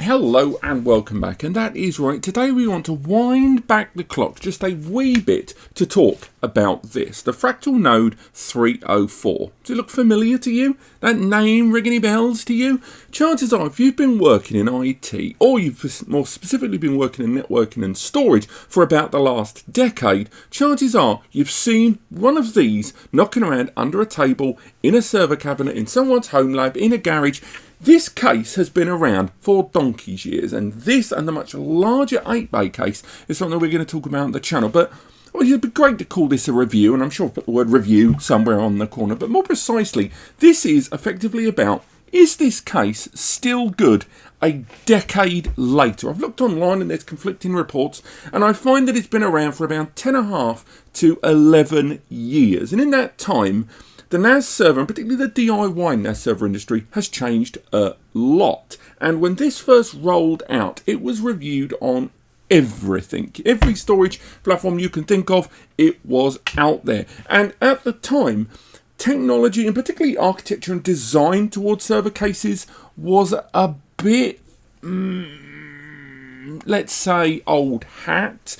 Hello and welcome back, and that is right. Today we want to wind back the clock just a wee bit to talk about this, the Fractal Node 304. Does it look familiar to you? That name ring any bells to you? Chances are, if you've been working in IT, or you've more specifically been working in networking and storage for about the last decade, chances are you've seen one of these knocking around under a table, in a server cabinet, in someone's home lab, in a garage. This case has been around for donkey's years, and this and the much larger 8-bay case is something we're going to talk about on the channel. But it'd be great to call this a review, and I'm sure I'll put the word review somewhere on the corner. But more precisely, this is effectively about, is this case still good a decade later? I've looked online and there's conflicting reports, and I find that it's been around for about 10.5 to 11 years. And in that time, the NAS server, and particularly the DIY NAS server industry, has changed a lot. And when this first rolled out, it was reviewed on everything. Every storage platform you can think of, it was out there. And at the time, technology, and particularly architecture and design towards server cases, was a bit, let's say, old hat.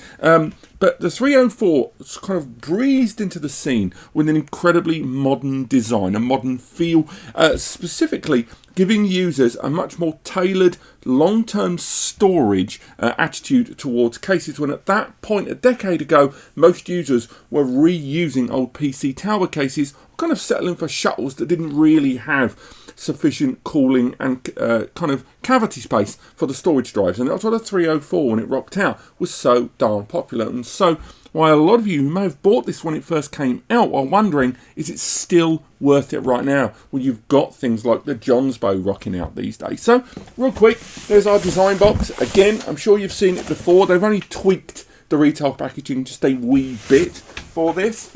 But the 304 kind of breezed into the scene with an incredibly modern design, a modern feel, specifically giving users a much more tailored long-term storage attitude towards cases, when at that point a decade ago most users were reusing old PC tower cases, kind of settling for shuttles that didn't really have sufficient cooling and kind of cavity space for the storage drives. And that's why the 304, when it rocked out, was so darn popular. And so while a lot of you who may have bought this when it first came out are wondering, is it still worth it right now? Well, you've got things like the Jonsbo rocking out these days. So real quick, there's our design box. Again, I'm sure you've seen it before. They've only tweaked the retail packaging just a wee bit for this.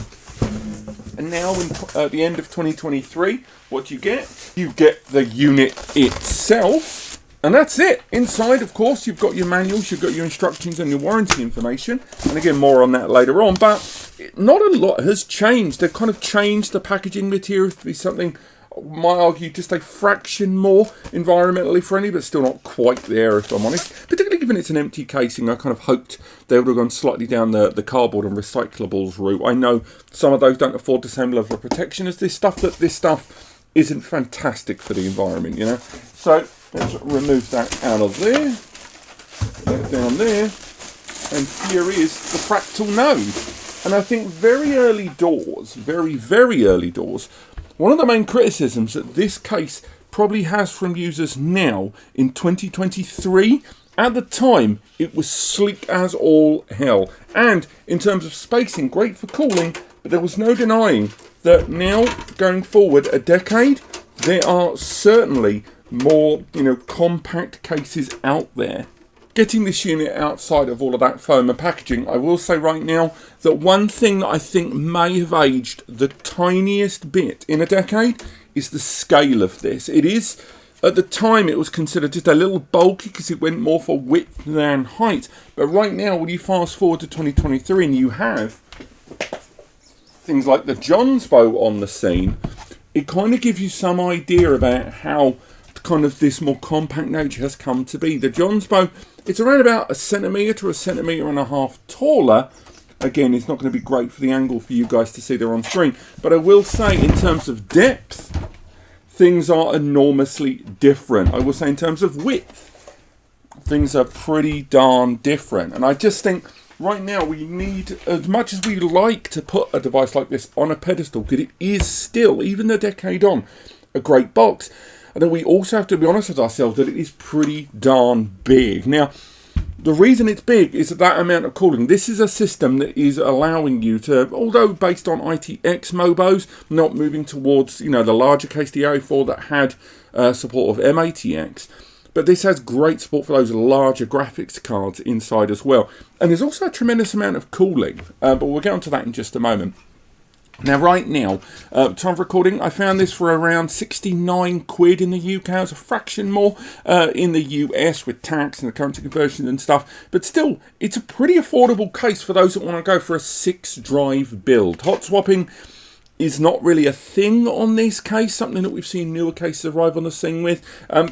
And now, at the end of 2023, what do you get? You get the unit itself, and that's it. Inside, of course, you've got your manuals, you've got your instructions and your warranty information, and again, more on that later on. But not a lot has changed. They've kind of changed the packaging material to be something, I might argue, just a fraction more environmentally friendly, but still not quite there, if I'm honest. Particularly given it's an empty casing, I kind of hoped they would have gone slightly down the cardboard and recyclables route. I know some of those don't afford the same level of protection as this stuff, but this stuff isn't fantastic for the environment, you know. So let's remove that out of there, put that down there, and here is the Fractal Node. And I think very early doors, very early doors, one of the main criticisms that this case probably has from users now in 2023, at the time it was sleek as all hell, and in terms of spacing, great for cooling, but there was no denying that now, going forward a decade, there are certainly more, compact cases out there. Getting this unit outside of all of that foam and packaging, I will say right now that one thing that I think may have aged the tiniest bit in a decade is the scale of this. It is, at the time, it was considered just a little bulky because it went more for width than height. But right now, when you fast forward to 2023 and you have things like the Jonsbo on the scene, it kind of gives you some idea about how kind of this more compact nature has come to be. The Jonsbo, it's around about 1 centimetre to 1.5 centimetres taller. Again, it's not going to be great for the angle for you guys to see there on screen, but I will say in terms of depth, things are enormously different. I will say in terms of width, things are pretty darn different. And I just think right now we need, as much as we like to put a device like this on a pedestal, because it is still, even a decade on, a great box, and then we also have to be honest with ourselves that it is pretty darn big. Now, the reason it's big is that amount of cooling. This is a system that is allowing you to, although based on ITX Mobos, not moving towards, the larger case, the A04 that had support of M.2 but this has great support for those larger graphics cards inside as well. And there's also a tremendous amount of cooling, but we'll get onto that in just a moment. Now, right now, time of recording, I found this for around 69 quid in the UK. It's a fraction more in the US with tax and the currency conversion and stuff. But still, it's a pretty affordable case for those that want to go for a 6-drive build. Hot swapping is not really a thing on this case, something that we've seen newer cases arrive on the scene with.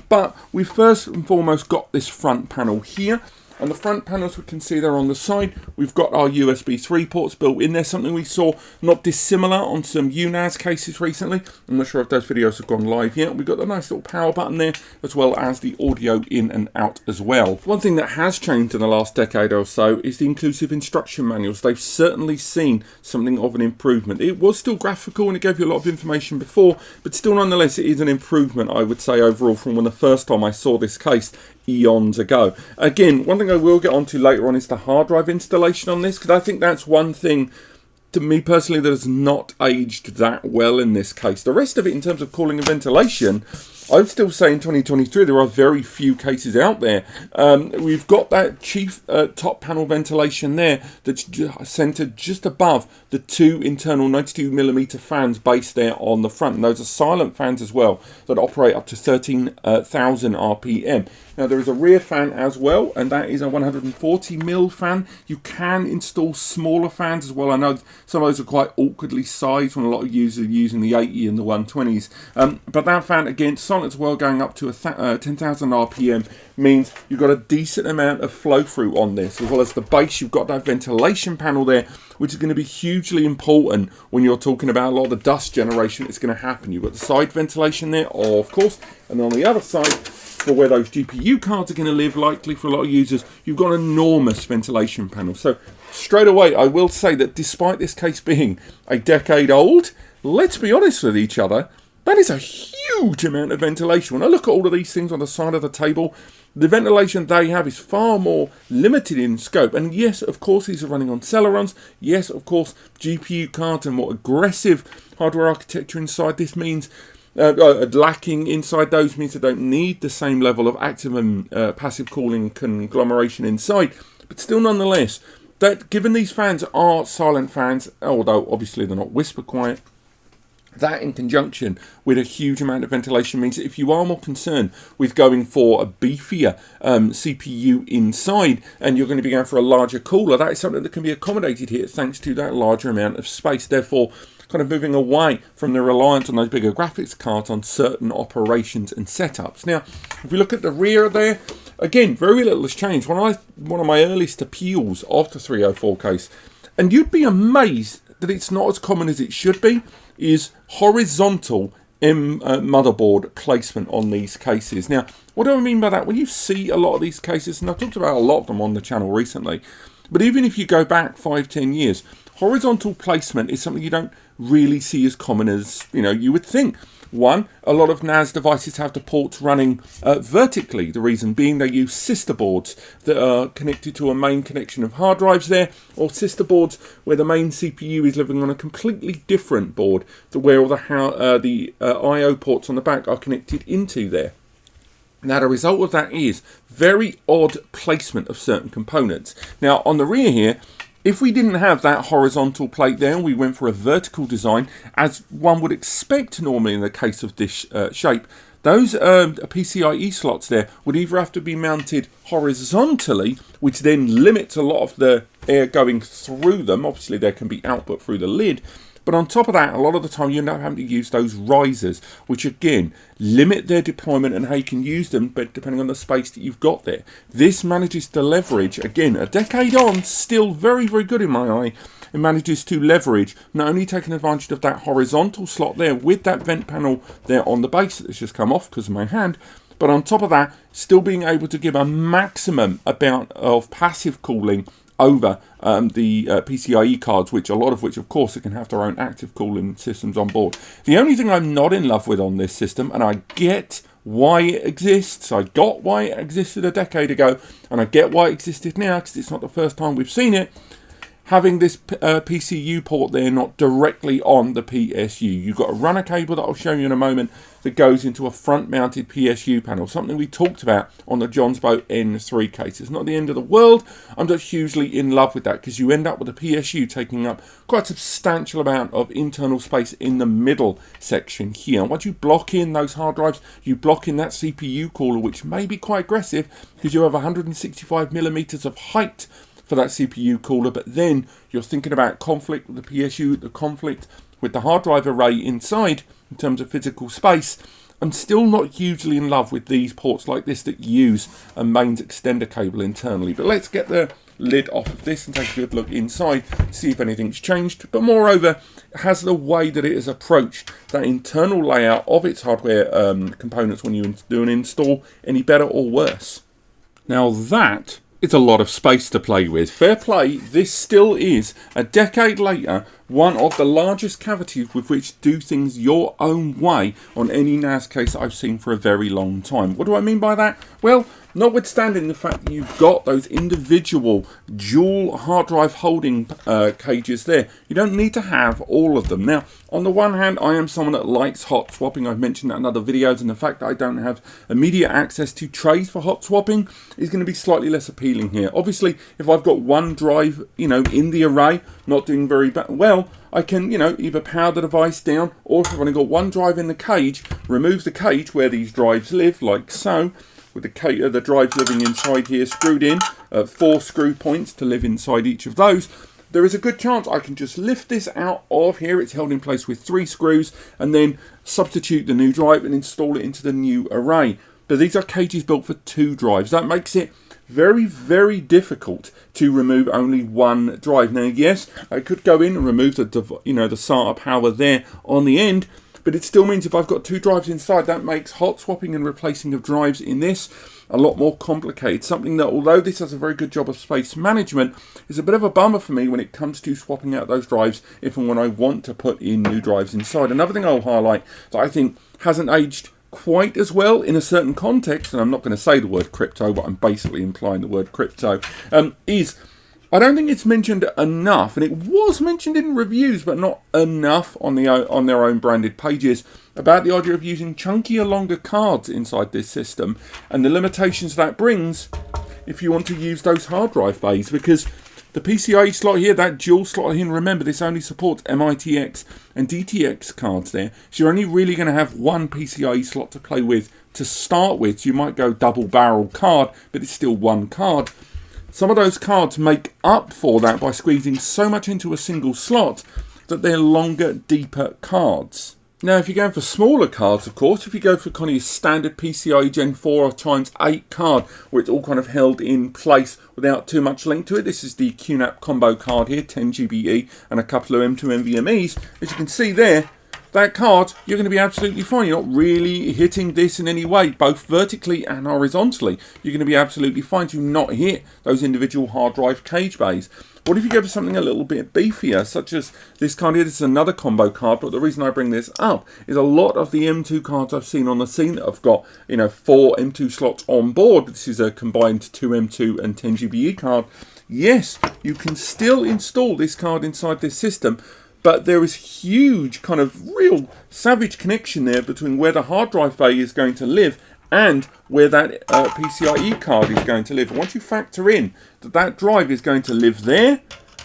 But we first and foremost got this front panel here. And the front panels, we can see there on the side, we've got our USB 3 ports built in there, something we saw not dissimilar on some NAS cases recently. I'm not sure if those videos have gone live yet. We've got a nice little power button there, as well as the audio in and out as well. One thing that has changed in the last decade or so is the inclusive instruction manuals. They've certainly seen something of an improvement. It was still graphical and it gave you a lot of information before, but still nonetheless it is an improvement, I would say, overall from when the first time I saw this case eons ago. Again, one thing I will get onto later on is the hard drive installation on this, because I think that's one thing to me personally that has not aged that well in this case. The rest of it in terms of cooling and ventilation, I'd still say in 2023 there are very few cases out there. We've got that chief top panel ventilation there that's centered just above the two internal 92mm fans based there on the front. And those are silent fans as well that operate up to 13,000 RPM. Now there is a rear fan as well, and that is a 140mm fan. You can install smaller fans as well. I know some of those are quite awkwardly sized when a lot of users are using the 80 and the 120s. But that fan, again, silent as well, going up to 10,000 RPM, means you've got a decent amount of flow through on this. As well as the base, you've got that ventilation panel there, which is going to be hugely important when you're talking about a lot of the dust generation that's going to happen. You've got the side ventilation there, of course, and on the other side, for where those GPU cards are going to live, likely for a lot of users, you've got an enormous ventilation panel. So straight away, I will say that despite this case being a decade old, let's be honest with each other, that is a huge amount of ventilation. When I look at all of these things on the side of the table, the ventilation they have is far more limited in scope. And yes, of course, these are running on Celerons. Yes, of course, GPU cards and more aggressive hardware architecture inside this means lacking inside those means they don't need the same level of active and passive cooling conglomeration inside. But still, nonetheless, that given these fans are silent fans, although obviously they're not whisper quiet, that in conjunction with a huge amount of ventilation means that if you are more concerned with going for a beefier CPU inside and you're going to be going for a larger cooler, that is something that can be accommodated here thanks to that larger amount of space. Therefore, kind of moving away from the reliance on those bigger graphics cards on certain operations and setups. Now, if we look at the rear there, again, very little has changed. One of my earliest appeals of the 304 case, and you'd be amazed that it's not as common as it should be, is horizontal motherboard placement on these cases. Now, what do I mean by that? When you see a lot of these cases, and I've talked about a lot of them on the channel recently, but even if you go back 5-10 years, horizontal placement is something you don't really see as common as you would think. One, a lot of NAS devices have the ports running vertically. The reason being they use sister boards that are connected to a main connection of hard drives there, or sister boards where the main CPU is living on a completely different board to where all the I/O ports on the back are connected into there. Now, the result of that is very odd placement of certain components. Now, on the rear here, if we didn't have that horizontal plate there and we went for a vertical design, as one would expect normally in the case of this shape, those PCIe slots there would either have to be mounted horizontally, which then limits a lot of the air going through them. Obviously, there can be output through the lid. But on top of that, a lot of the time you end up having to use those risers, which again limit their deployment and how you can use them, but depending on the space that you've got there. This manages to leverage, again, a decade on, still very, very good in my eye. It manages to leverage, not only taking advantage of that horizontal slot there with that vent panel there on the base that's just come off because of my hand, but on top of that, still being able to give a maximum amount of passive cooling over the PCIe cards, which a lot of which, of course, can have their own active cooling systems on board. The only thing I'm not in love with on this system, and I get why it exists, I got why it existed a decade ago, and I get why it existed now, because it's not the first time we've seen it, having this PCU port there not directly on the PSU. You've got a runner cable that I'll show you in a moment that goes into a front-mounted PSU panel, something we talked about on the Jonsbo N3 case. It's not the end of the world. I'm just hugely in love with that because you end up with a PSU taking up quite a substantial amount of internal space in the middle section here. And once you block in those hard drives, you block in that CPU cooler, which may be quite aggressive because you have 165mm of height for that CPU cooler, but then you're thinking about conflict with the PSU, the conflict with the hard drive array inside in terms of physical space, I'm still not hugely in love with these ports like this that use a mains extender cable internally. But let's get the lid off of this and take a good look inside, see if anything's changed. But moreover, has the way that it has approached that internal layout of its hardware components when you do an install any better or worse? Now that is a lot of space to play with. Fair play, this still is, a decade later, one of the largest cavities with which to do things your own way on any NAS case I've seen for a very long time. What do I mean by that? Well, notwithstanding the fact that you've got those individual dual hard drive holding cages there, you don't need to have all of them. Now, on the one hand, I am someone that likes hot swapping. I've mentioned that in other videos, and the fact that I don't have immediate access to trays for hot swapping is going to be slightly less appealing here. Obviously, if I've got one drive, in the array, not doing very well, I can, either power the device down, or if I've only got one drive in the cage, remove the cage where these drives live, like so, with the drives living inside here screwed in, 4 screw points to live inside each of those. There is a good chance I can just lift this out of here. It's held in place with 3 screws, and then substitute the new drive and install it into the new array. But these are cages built for 2 drives. That makes it very, very difficult to remove only one drive. Now, yes, I could go in and remove the SATA power there on the end, but it still means if I've got 2 drives inside, that makes hot swapping and replacing of drives in this a lot more complicated. Something that, although this does a very good job of space management, is a bit of a bummer for me when it comes to swapping out those drives if and when I want to put in new drives inside. Another thing I'll highlight that I think hasn't aged quite as well in a certain context, and I'm not going to say the word crypto, but I'm basically implying the word crypto, is I don't think it's mentioned enough, and it was mentioned in reviews, but not enough on their own branded pages, about the idea of using chunkier, longer cards inside this system, and the limitations that brings if you want to use those hard drive bays, because the PCIe slot here, that dual slot here, remember this only supports MITX and DTX cards there, so you're only really going to have one PCIe slot to play with to start with. So you might go double barrel card, but it's still one card. Some of those cards make up for that by squeezing so much into a single slot that they're longer, deeper cards. Now, if you're going for smaller cards, of course, if you go for kind of your standard PCIe Gen 4 x 8 card, where it's all kind of held in place without too much link to it, this is the QNAP combo card here, 10 GBE and a couple of M.2 NVMe's. As you can see there, that card, you're going to be absolutely fine. You're not really hitting this in any way, both vertically and horizontally. You're going to be absolutely fine to not hit those individual hard drive cage bays. What if you go for something a little bit beefier, such as this card here? This is another combo card, but the reason I bring this up is a lot of the M.2 cards I've seen on the scene that have got, 4 M.2 slots on board. This is a combined 2 M.2 and 10 GBE card. Yes, you can still install this card inside this system, but there is huge kind of real savage connection there between where the hard drive bay is going to live and where that PCIe card is going to live. And once you factor in that that drive is going to live there,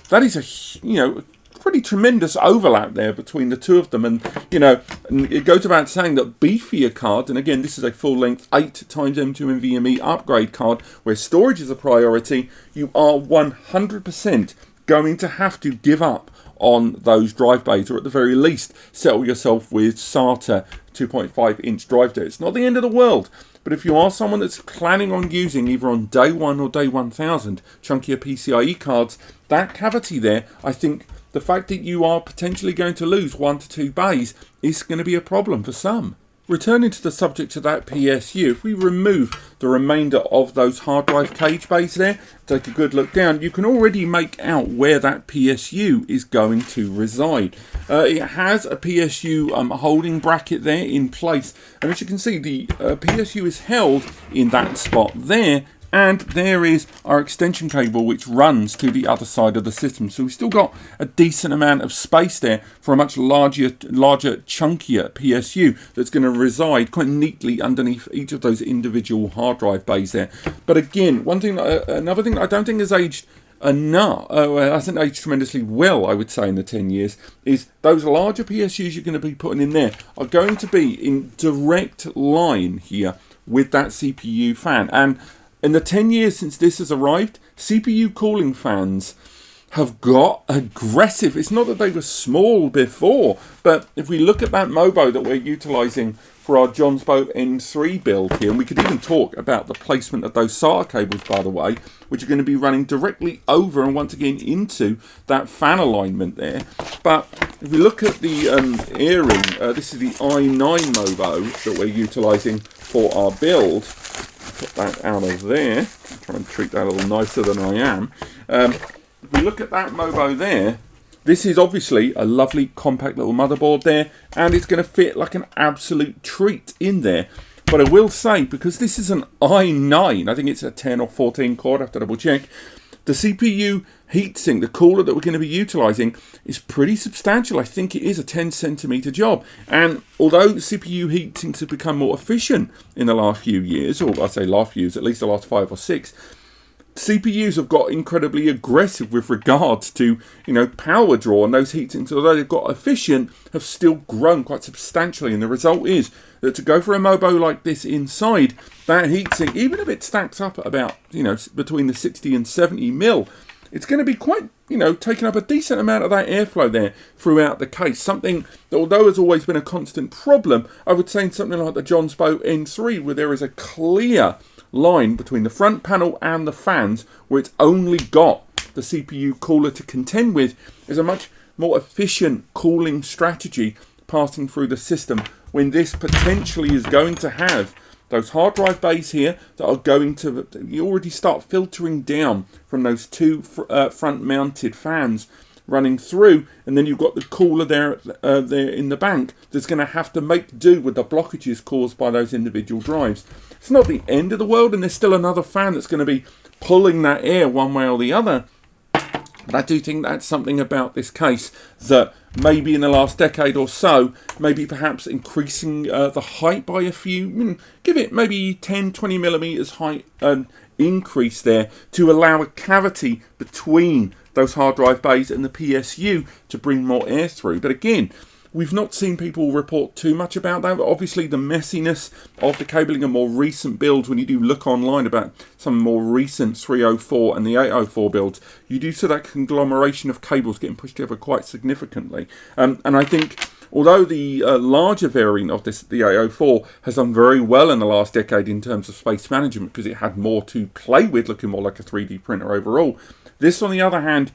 that is a pretty tremendous overlap there between the two of them. And and it goes about saying that beefier cards, and again this is a full length 8 x M.2 NVMe upgrade card where storage is a priority, you are 100% going to have to give up on those drive bays, or at the very least settle yourself with SATA 2.5 inch drive there. It's not the end of the world, but if you are someone that's planning on using either on day 1 or day 1000 chunkier PCIe cards, that cavity there, I think the fact that you are potentially going to lose 1 to 2 bays is going to be a problem for some. Returning to the subject of that PSU, if we remove the remainder of those hard drive cage bays there, take a good look down, you can already make out where that PSU is going to reside. It has a PSU holding bracket there in place, and as you can see, the PSU is held in that spot there, and there is our extension cable which runs to the other side of the system. So we've still got a decent amount of space there for a much larger, chunkier PSU that's going to reside quite neatly underneath each of those individual hard drive bays there. But again, another thing that I don't think has aged hasn't aged tremendously well, I would say, in the 10 years, is those larger PSUs you're going to be putting in there are going to be in direct line here with that CPU fan. And in the 10 years since this has arrived, CPU cooling fans have got aggressive. It's not that they were small before, but if we look at that Mobo that we're utilizing for our Jonsbo N3 build here, and we could even talk about the placement of those SATA cables, by the way, which are going to be running directly over and once again into that fan alignment there. But if we look at the airing, this is the i9 Mobo that we're utilizing for our build. Put that out of there. I'm trying to treat that a little nicer than I am. If we look at that Mobo there, this is obviously a lovely compact little motherboard there, and it's going to fit like an absolute treat in there. But I will say, because this is an i9, I think it's a 10 or 14 core, I have to double check, the CPU heatsink, the cooler that we're going to be utilizing, is pretty substantial. I think it is a 10 centimeter job. And although CPU heatsinks have become more efficient in the last few years, or I say last few years, at least the last 5 or 6, CPUs have got incredibly aggressive with regards to, power draw, and those heatsinks, although they've got efficient, have still grown quite substantially. And the result is that to go for a Mobo like this inside, that heatsink, even if it stacks up at about, between the 60 and 70 mil, it's going to be quite, taking up a decent amount of that airflow there throughout the case. Something that, although has always been a constant problem, I would say in something like the Jonsbo N3, where there is a clear line between the front panel and the fans, where it's only got the CPU cooler to contend with, is a much more efficient cooling strategy passing through the system, when this potentially is going to have those hard drive bays here that are going to, you already start filtering down from those two front mounted fans running through, and then you've got the cooler there in the bank that's going to have to make do with the blockages caused by those individual drives. It's not the end of the world, and there's still another fan that's going to be pulling that air one way or the other. But I do think that's something about this case that maybe in the last decade or so, maybe perhaps increasing the height by a few, give it maybe 10, 20 millimeters height increase there to allow a cavity between those hard drive bays and the PSU to bring more air through. But again, we've not seen people report too much about that. But obviously, the messiness of the cabling and more recent builds, when you do look online about some more recent 304 and the 804 builds, you do see that conglomeration of cables getting pushed together quite significantly. And I think, although the larger variant of this, the 804, has done very well in the last decade in terms of space management because it had more to play with, looking more like a 3D printer overall, this, on the other hand,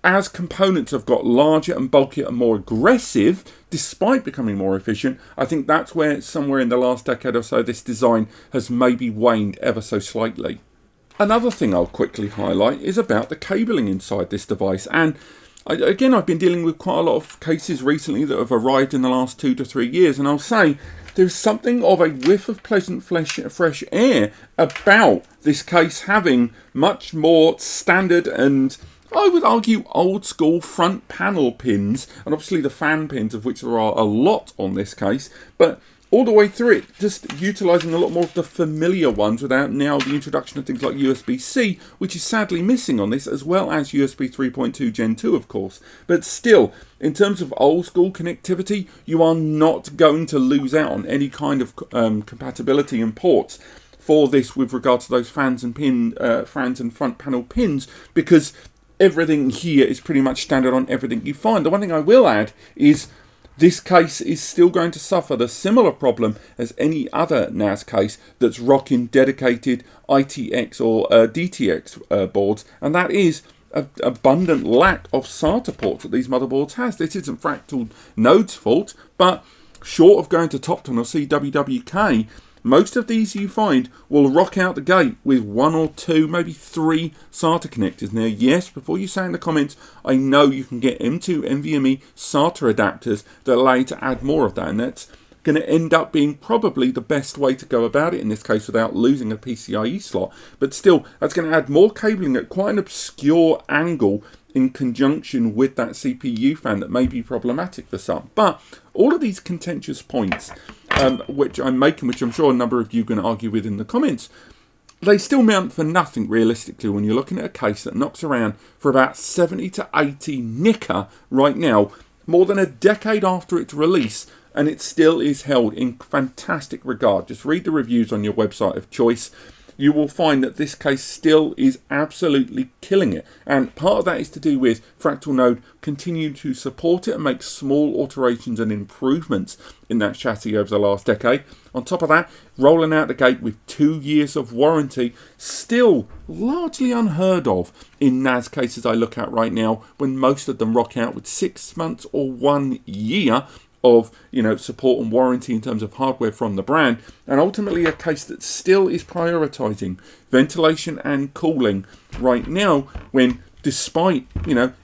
as components have got larger and bulkier and more aggressive, despite becoming more efficient, I think that's where somewhere in the last decade or so this design has maybe waned ever so slightly. Another thing I'll quickly highlight is about the cabling inside this device. And again, I've been dealing with quite a lot of cases recently that have arrived in the last 2 to 3 years, and I'll say there's something of a whiff of pleasant fresh air about this case having much more standard and, I would argue, old school front panel pins, and obviously the fan pins, of which there are a lot on this case, but all the way through it, just utilising a lot more of the familiar ones without now the introduction of things like USB-C, which is sadly missing on this, as well as USB 3.2 Gen 2, of course. But still, in terms of old school connectivity, you are not going to lose out on any kind of compatibility and ports for this with regard to those fans and front panel pins, because everything here is pretty much standard on everything you find. The one thing I will add is this case is still going to suffer the similar problem as any other NAS case that's rocking dedicated ITX or DTX boards, and that is an abundant lack of SATA ports that these motherboards has. This isn't Fractal Node's fault, but short of going to TopTon or CWWK, most of these you find will rock out the gate with 1 or 2, maybe 3 SATA connectors. Now, yes, before you say in the comments, I know you can get M.2 NVMe SATA adapters that allow you to add more of that, and that's going to end up being probably the best way to go about it in this case without losing a PCIe slot. But still, that's going to add more cabling at quite an obscure angle in conjunction with that CPU fan that may be problematic for some. But all of these contentious points which I'm making, which I'm sure a number of you are going to argue with in the comments, they still mount for nothing realistically when you're looking at a case that knocks around for about 70 to 80 nicker right now, more than a decade after its release, and it still is held in fantastic regard. Just read the reviews on your website of choice. you will find that this case still is absolutely killing it. And part of that is to do with Fractal Node continue to support it and make small alterations and improvements in that chassis over the last decade. On top of that, rolling out the gate with 2 years of warranty, still largely unheard of in NAS cases I look at right now, when most of them rock out with 6 months or 1 year of support and warranty in terms of hardware from the brand, and ultimately a case that still is prioritizing ventilation and cooling right now, when despite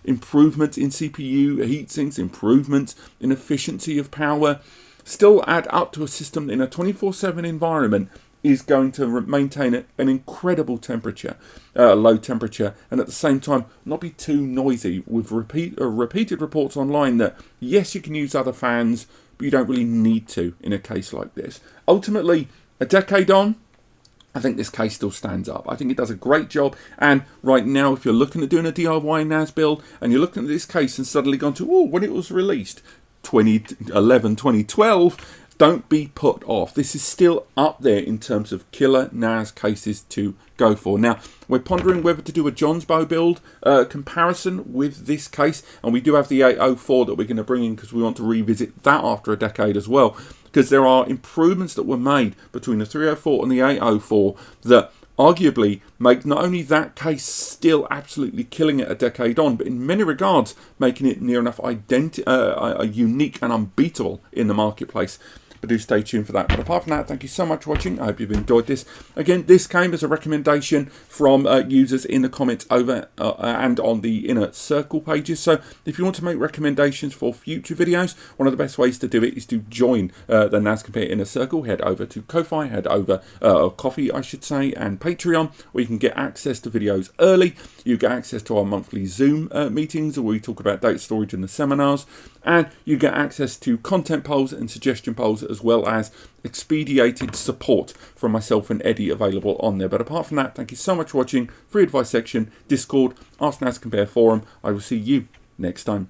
improvements in CPU heatsinks, improvements in efficiency of power, still add up to a system in a 24/7 environment is going to maintain an incredible temperature, low temperature, and at the same time not be too noisy, with repeated reports online that yes, you can use other fans, but you don't really need to in a case like this. Ultimately, a decade on, I think this case still stands up. I think it does a great job. And right now, if you're looking at doing a DIY NAS build and you're looking at this case and suddenly gone to, oh, when it was released, 2011, 2012, don't be put off. This is still up there in terms of killer NAS cases to go for. Now, we're pondering whether to do a Jonsbo build comparison with this case, and we do have the 804 that we're going to bring in because we want to revisit that after a decade as well, because there are improvements that were made between the 304 and the 804 that arguably make not only that case still absolutely killing it a decade on, but in many regards making it near enough unique and unbeatable in the marketplace. But do stay tuned for that. But apart from that, thank you so much for watching. I hope you've enjoyed this. Again, this came as a recommendation from users in the comments over and on the inner circle pages. So if you want to make recommendations for future videos, one of the best ways to do it is to join the NAS Compare inner circle. Head over to Ko-Fi, head over Coffee, I should say, and Patreon, where you can get access to videos early. You get access to our monthly Zoom meetings where we talk about data storage in the seminars, and you get access to content polls and suggestion polls, as well as expedited support from myself and Eddie available on there. But apart from that, thank you so much for watching. Free advice section, Discord, Ask NAS Compare forum. I will see you next time.